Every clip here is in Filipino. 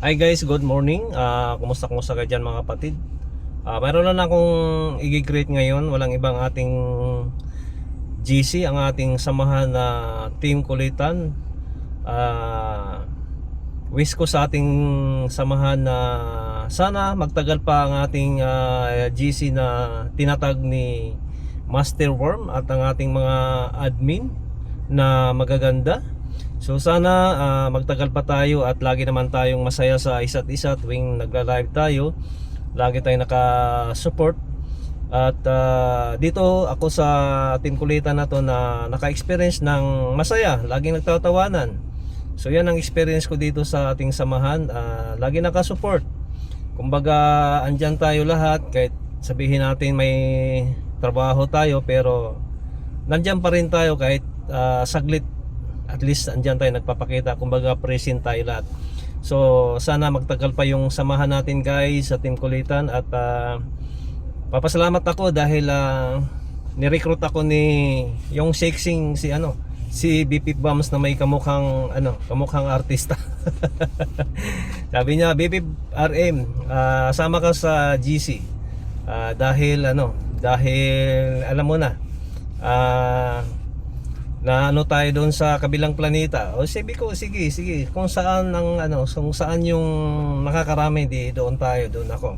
Hi guys, good morning. Kumusta kayo dyan mga kapatid? Mayroon lang akong i-greet ngayon. Walang ibang ating GC, ang ating samahan na Team Kulitan. Wish ko sa ating samahan na sana magtagal pa ang ating GC na tinatag ni Master Worm at ang ating mga admin na magaganda. So sana magtagal pa tayo at lagi naman tayong masaya sa isa't isa tuwing nagla-live tayo. Lagi tayong naka-support. At dito ako sa Team Kulitan na to na naka-experience ng masaya, laging nagtatawanan. So yan ang experience ko dito sa ating samahan. Lagi naka-support. Kumbaga andyan tayo lahat, kahit sabihin natin may trabaho tayo, pero nandyan pa rin tayo kahit saglit. At least andyan tayo nagpapakita, kumbaga present tayo lahat. So sana magtagal pa yung samahan natin guys sa Team Kulitan. At papasalamat ako dahil ni-recruit ako ni yung sexing si BP Bams na may kamukhang artista. Sabi niya, BP RM, sama ka sa GC. Dahil alam mo na, na tayo doon sa kabilang planeta. O sabi ko, sige, kung saan yung nakakarami, di doon ako.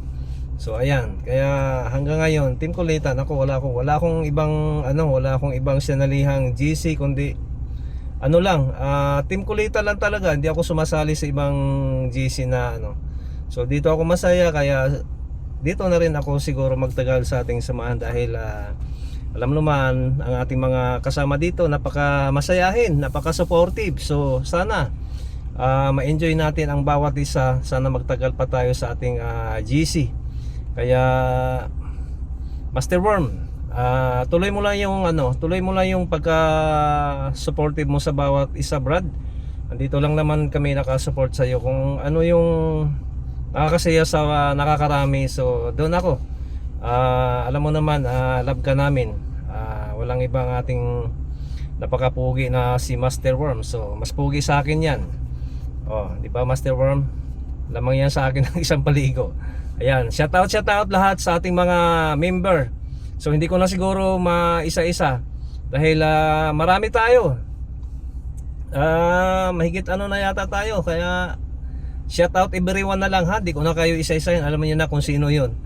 So ayan, kaya hanggang ngayon Team Kulitan ako, wala akong ibang sinalihang GC, kundi Team Kulitan lang talaga. Hindi ako sumasali sa ibang GC na So dito ako masaya, kaya dito na rin ako siguro magtagal sa ating samahan dahil alam naman ang ating mga kasama dito, napaka masayahin, napaka supportive. So sana ma-enjoy natin ang bawat isa. Sana magtagal pa tayo sa ating GC. Kaya Master Worm, tuloy mo lang yung pagka supportive mo sa bawat isa, Brad. Andito lang naman kami nakasupport sa iyo. Kung ano yung nakakasaya sa nakakarami, so doon ako. Alam mo naman, love ka namin. Walang ibang ating napakapugi na si Master Worm. So mas pugi sa akin yan. Di ba Master Worm? Lamang yan sa akin ng isang paligo. Ayan, shout out lahat sa ating mga member. So hindi ko na siguro maisa-isa dahil marami tayo. Mahigit na yata tayo. Kaya shout out everyone na lang ha. Di ko na kayo isa-isa, alam niyo na kung sino yun.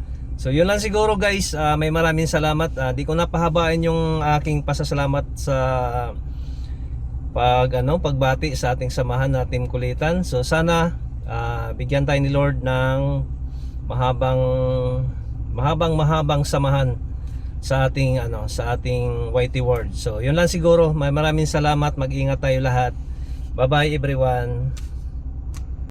So yun lang siguro guys. May maraming salamat. Di ko na pahabain yung aking pasasalamat sa pagbati sa ating samahan na Team Kulitan. So sana bigyan tayo ni Lord ng mahabang samahan sa ating YT World. So yun lang siguro. May maraming salamat. Mag-ingat tayo lahat. Bye bye everyone.